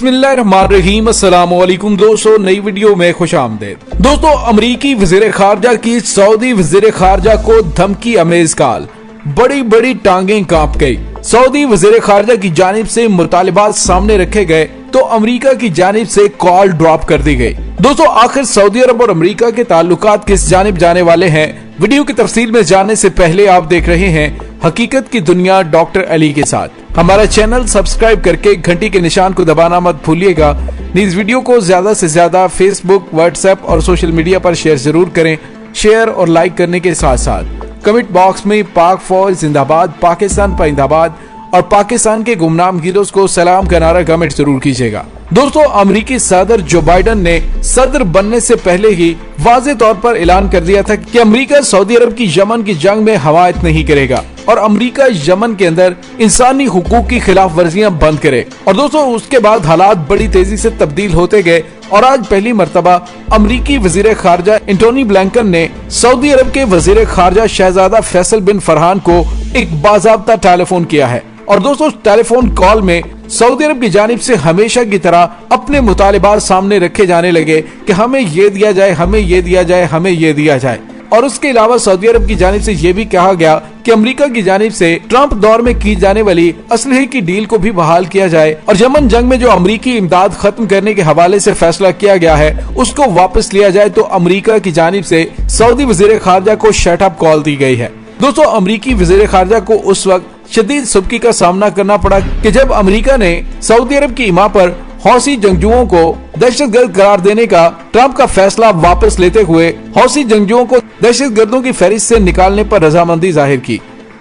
बिस्मिल्लाहिर्रहमानिर्रहीम, अस्सलाम वालेकुम दोस्तों, नई वीडियो में खुश आमदेद। दोस्तों, अमरीकी वज़ीर खारजा की सऊदी वज़ीर खारजा को धमकी अमेज कॉल, बड़ी बड़ी टांगें कांप गई। सऊदी वज़ीर खारजा की जानिब से मुतालिबात सामने रखे गए तो अमेरिका की जानिब से कॉल ड्रॉप कर दी गई। दोस्तों, आखिर सऊदी अरब और अमेरिका के ताल्लुकात किस जानिब जाने वाले हैं, वीडियो की तफसील में जानने से पहले आप देख रहे हैं हकीकत की दुनिया डॉक्टर अली के साथ। हमारा चैनल सब्सक्राइब करके घंटी के निशान को दबाना मत भूलिएगा। इस वीडियो को ज्यादा से ज्यादा फेसबुक, व्हाट्सएप और सोशल मीडिया पर शेयर जरूर करें। शेयर और लाइक करने के साथ साथ कमेंट बॉक्स में पाक फौज जिंदाबाद, पाकिस्तान जिंदाबाद और पाकिस्तान के गुमनाम हीरोज को सलाम का नारा कमेंट जरूर कीजिएगा। दोस्तों, अमेरिकी सदर जो बाइडन ने सदर बनने से पहले ही वाज़ेह तौर पर ऐलान कर दिया था कि अमेरिका सऊदी अरब की यमन की जंग में हमायत नहीं करेगा और अमेरिका यमन के अंदर इंसानी हुकूक की खिलाफ वर्जियां बंद करे। और दोस्तों, उसके बाद हालात बड़ी तेजी से तब्दील होते गए और आज पहली मर्तबा अमेरिकी वजीर खारजा एंटोनी ब्लिंकन ने सऊदी अरब के वजीर खारजा शहजादा फैसल बिन फरहान को एक बाज़ाब्ता टेलीफोन किया है। और दोस्तों, टेलीफोन कॉल में सऊदी अरब की जानिब से हमेशा की तरह अपने मुतालिबात सामने रखे जाने लगे कि हमें ये दिया जाए, हमें ये दिया जाए, हमें ये दिया जाए। और उसके अलावा सऊदी अरब की जानिब से ये भी कहा गया कि अमेरिका की जानिब से ट्रंप दौर में की जाने वाली असलहे की डील को भी बहाल किया जाए और यमन जंग में जो अमेरिकी इमदाद खत्म करने के हवाले से फैसला किया गया है उसको वापस लिया जाए। तो अमेरिका की जानिब से सऊदी वजीर खारजा को शट अप कॉल दी गई है। दोस्तों, अमेरिकी वजीर खारजा को उस वक्त शदीद सुबकी का सामना करना पड़ा कि जब अमेरिका ने सऊदी अरब की इमा पर हौसी जंगजुओं को दहशतगर्द करार देने का ट्रंप का फैसला वापस लेते हुए हौसी जंगजुओं को दहशतगर्दों की फहरिस्त से निकालने पर रजामंदी जाहिर की।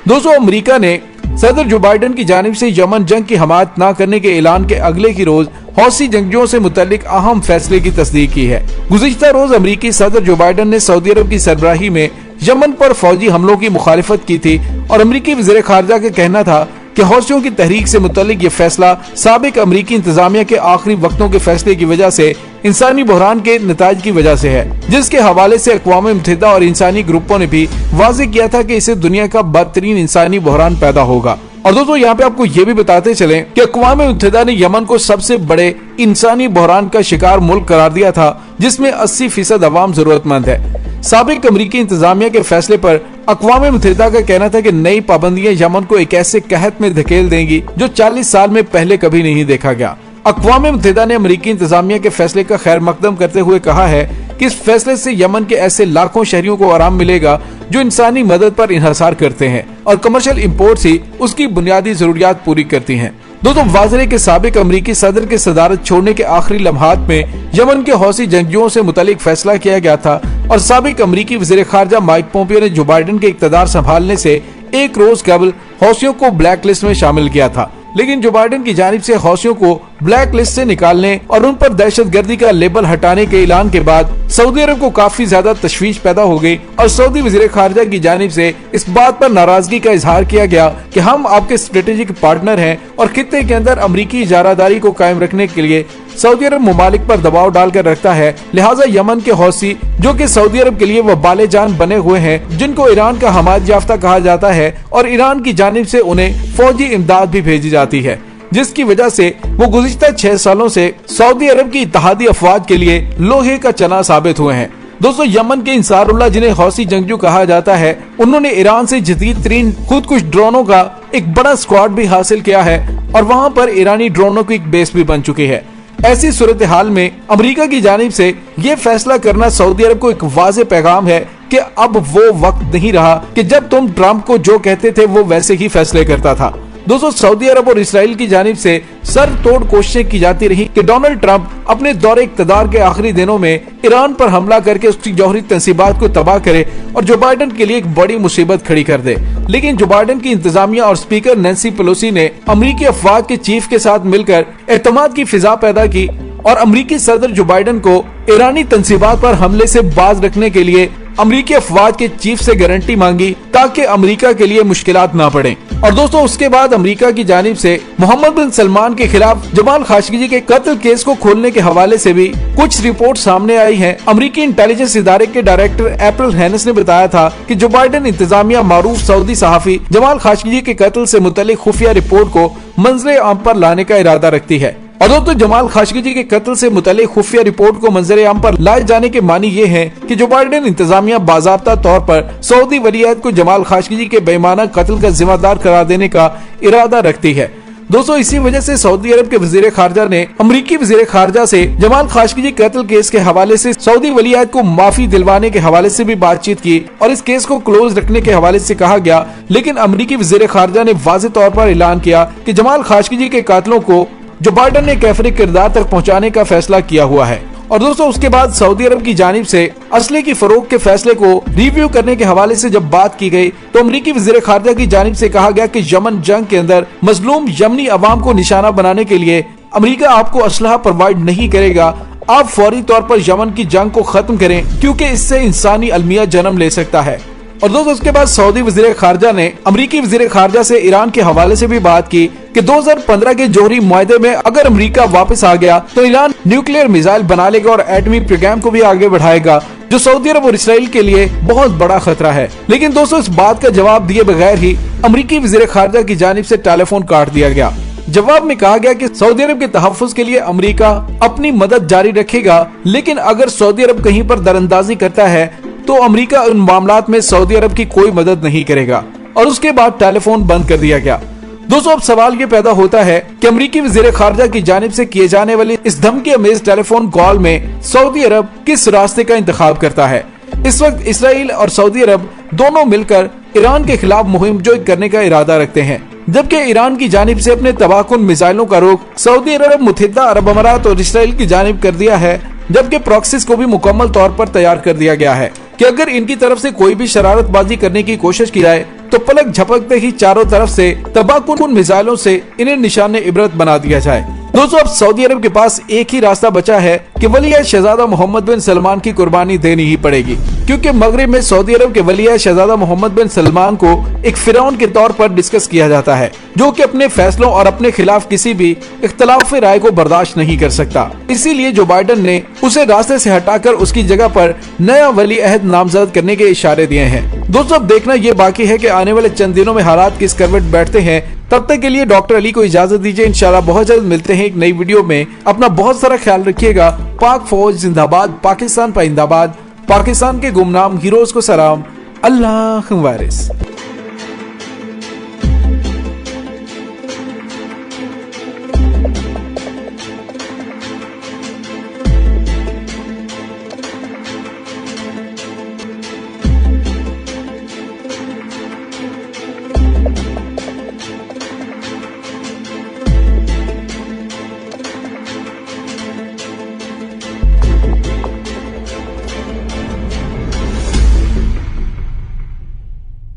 दोस्तों, अमेरिका ने सदर जो बाइडन की जानिब से यमन जंग की हमायत न करने के ऐलान के अगले ही रोज हौसी जंगजुओं से मुतल्लिक अहम फैसले की तस्दीक की है। गुज़िश्ता रोज अमेरिकी सदर जो बाइडन ने सऊदी अरब की सरबराही में यमन पर फौजी हमलों की मुखालिफत की थी और अमेरिकी वज़ीर खारजा का कहना था कि हौसियों की तहरीक से मुतल्लिक ये फैसला साबिक अमेरिकी इंतजामिया के आखिरी वक्तों के फैसले की वजह से इंसानी बहरान के नताज की वजह से है, जिसके हवाले से अक़वाम मुत्तहिदा और इंसानी ग्रुपों ने भी वाज़ेह किया था कि इससे दुनिया का बदतरीन इंसानी बहरान पैदा होगा। और दोस्तों, यहाँ पे आपको ये भी बताते चलें कि अक़वाम मुत्तहिदा ने यमन को सबसे बड़े इंसानी बहरान का शिकार मुल्क करार दिया था जिसमें 80% अवाम जरूरतमंद है। साबिक अमेरिकी इंतजामिया के फैसले पर अक़वाम मुत्तहिदा का कहना था कि नई पाबंदियां यमन को एक ऐसे कहत में धकेल देंगी जो 40 साल में पहले कभी नहीं देखा गया। अक़वाम मुत्तहिदा ने अमेरिकी इंतजामिया के फैसले का खैर मकदम करते हुए कहा है कि इस फैसले से यमन के ऐसे लाखों शहरियों को आराम मिलेगा जो इंसानी मदद पर इन्हसार करते हैं और कमर्शियल इम्पोर्ट ही उसकी बुनियादी जरूरियात पूरी करती हैं। दोस्तों, वाज़ेह के साबिक अमेरिकी सदर के सदारत छोड़ने के आखिरी लम्हात में यमन के हौसी जंगजुओं से मुतल्लिक फैसला किया गया था और साबिक अमेरिकी वज़ीर खारजा माइक पोम्पियो ने जो बाइडन के इक़्तिदार संभालने से एक रोज कबल हौसियों को ब्लैक लिस्ट में शामिल किया था। लेकिन जो बाइडन की जानिब से हौसियों को ब्लैक लिस्ट से निकालने और उन पर दहशतगर्दी का लेबल हटाने के ऐलान के बाद सऊदी अरब को काफी ज्यादा तशवीश पैदा हो गई और सऊदी वज़ीर खारजा की जानिब से इस बात पर नाराजगी का इजहार किया गया कि हम आपके स्ट्रेटेजिक पार्टनर हैं और खित्ते के अंदर अमेरिकी इजारादारी को कायम रखने के लिए सऊदी अरब मुमालिक पर दबाव डालकर रखता है। लिहाजा यमन के हौसी जो कि सऊदी अरब के लिए वबाले जान बने हुए हैं, जिनको ईरान का हमायत याफ्ता कहा जाता है और ईरान की जानिब से उन्हें फौजी इमदाद भी भेजी जाती है, जिसकी वजह से वो गुज़िश्ता 6 सालों से सऊदी अरब की इत्तेहादी अफवाज के लिए लोहे का चना साबित हुए हैं। दोस्तों, यमन के इंसारुल्लाह, जिन्हें हौसी जंगजू कहा जाता है, उन्होंने ईरान से जदीद तरीन खुदकुश ड्रोनों का एक बड़ा स्क्वाड भी हासिल किया है और वहाँ पर ईरानी ड्रोनों की एक बेस भी बन चुकी है। ऐसी सूरत हाल में अमेरिका की जानिब से ये फैसला करना सऊदी अरब को एक वाज़ेह पैगाम है कि अब वो वक्त नहीं रहा कि जब तुम ट्रंप को जो कहते थे वो वैसे ही फैसले करता था। दोस्तों, सऊदी अरब और इसराइल की जानिब से सर तोड़ कोशिशें की जाती रही कि डोनाल्ड ट्रंप अपने दौरे इक़्तिदार के आखिरी दिनों में ईरान पर हमला करके उसकी जौहरी तंसीबात को तबाह करे और जो बाइडन के लिए एक बड़ी मुसीबत खड़ी कर दे। लेकिन जो बाइडन की इंतजामिया और स्पीकर नैन्सी पेलोसी ने अमेरिकी अफवाज के चीफ के साथ मिलकर एतमाद की फिजा पैदा की और अमेरिकी सदर जो बाइडन को ईरानी तंसीबात पर हमले से बाज रखने के लिए अमेरिकी अफवाज के चीफ से गारंटी मांगी ताकि अमेरिका के लिए मुश्किलात ना पड़े। और दोस्तों, उसके बाद अमेरिका की जानिब से मोहम्मद बिन सलमान के खिलाफ जमाल खाशोगी के कत्ल केस को खोलने के हवाले से भी कुछ रिपोर्ट सामने आई हैं। अमेरिकी इंटेलिजेंस इदारे के डायरेक्टर अप्रैल हैनस ने बताया था कि जो बाइडन इंतजामिया मारूफ सऊदी सहाफी जमाल खाशोगी के कत्ल से मुतल्लिक खुफिया रिपोर्ट को मंजरे आम पर लाने का इरादा रखती है। और दोस्तों जमाल खाशोगी के कत्ल से मुतल्लिक खुफिया रिपोर्ट को मंजर आम पर लाए जाने के मानी ये है कि जो बाइडेन इंतजामिया बाज़ाब्ता तौर पर सऊदी वलीअहद को जमाल खाशोगी के बेईमाना कत्ल का जिम्मेदार करार देने का इरादा रखती है। दोस्तों इसी वजह से सऊदी अरब के वजीर खारजा ने अमरीकी वजीर खारजा से जमाल खाशोगी कत्ल केस के हवाले से सऊदी वलीअहद को माफी दिलवाने के हवाले से भी बातचीत की और इस केस को क्लोज रखने के हवाले से कहा गया। लेकिन अमरीकी वजीर खारजा ने वाज़ेह तौर पर ऐलान किया कि जमाल खाशोगी के कातलों को जो बाइडेन ने कैफरी किरदार तक पहुँचाने का फैसला किया हुआ है। और दोस्तों उसके बाद सऊदी अरब की जानिब से असले की फरोख्त के फैसले को रिव्यू करने के हवाले से जब बात की गई तो अमरीकी वज़ीर खारजा की जानिब से कहा गया कि यमन जंग के अंदर मजलूम यमनी अवाम को निशाना बनाने के लिए अमरीका आपको असलहा प्रोवाइड नहीं करेगा। आप फौरी तौर पर यमन की जंग को खत्म करें क्योंकि इससे इंसानी अलमिया जन्म ले सकता है। और दोस्तों उसके बाद सऊदी वज़ीर खारजा ने अमरीकी वज़ीर खारजा से ईरान के हवाले से भी बात की कि 2015 के जोहरी मुआहदे में अगर अमरीका वापस आ गया तो ईरान न्यूक्लियर मिसाइल बना लेगा और एटमी प्रोग्राम को भी आगे बढ़ाएगा, जो सऊदी अरब और इसराइल के लिए बहुत बड़ा खतरा है। लेकिन दोस्तों इस बात का जवाब दिए बगैर ही अमरीकी वज़ीर खारजा की जानिब से टेलीफोन काट दिया गया। जवाब में कहा गया कि सऊदी अरब के तहफ़्फ़ुज़ के लिए अमरीका अपनी मदद जारी रखेगा, लेकिन अगर सऊदी अरब कहीं पर दरअंदाजी करता है तो अमरीका उन मामलात में सऊदी अरब की कोई मदद नहीं करेगा। और उसके बाद टेलीफोन बंद कर दिया गया। दोस्तों अब सवाल ये पैदा होता है कि अमरीकी वज़ीर खारजा की जानिब से किए जाने वाली इस धमकी अमेज टेलीफोन कॉल में सऊदी अरब किस रास्ते का इंतखाब करता है। इस वक्त इसराइल और सऊदी अरब दोनों मिलकर ईरान के खिलाफ मुहिम जोई करने का इरादा रखते हैं, जबकि ईरान की जानिब से अपने तबाहकुन मिसाइलों का रुख सऊदी अरब, मुत्तहिदा अरब अमारात और इसराइल की जानिब कर दिया है, जबकि प्रॉक्सीज को भी मुकम्मल तौर पर तैयार कर दिया गया है कि अगर इनकी तरफ से कोई भी शरारतबाजी करने की कोशिश की जाए तो पलक झपकते ही चारों तरफ से तबाहकुन मिसाइलों से इन्हें निशाने इबरत बना दिया जाए। दोस्तों अब सऊदी अरब के पास एक ही रास्ता बचा है कि वलीअहद शहजादा मोहम्मद बिन सलमान की कुर्बानी देनी ही पड़ेगी, क्योंकि मगरिब में सऊदी अरब के वलीअहद शहजादा मोहम्मद बिन सलमान को एक फिरौन के तौर पर डिस्कस किया जाता है, जो कि अपने फैसलों और अपने खिलाफ किसी भी इख्तलाफ राय को बर्दाश्त नहीं कर सकता। इसीलिए जो बाइडेन ने उसे रास्ते से हटाकर उसकी जगह पर नया वलीअहद नामजद करने के इशारे दिए हैं। दोस्तों अब देखना ये बाकी है कि आने वाले चंद दिनों में हालात किस करवट बैठते हैं। तब तक के लिए डॉक्टर अली को इजाजत दीजिए। इंशाल्लाह बहुत जल्द मिलते हैं एक नई वीडियो में। अपना बहुत सारा ख्याल रखिएगा। पाक फौज जिंदाबाद, पाकिस्तान पाइंदाबाद, पाकिस्तान के गुमनाम हीरोज को सलाम। अल्लाह वारिस।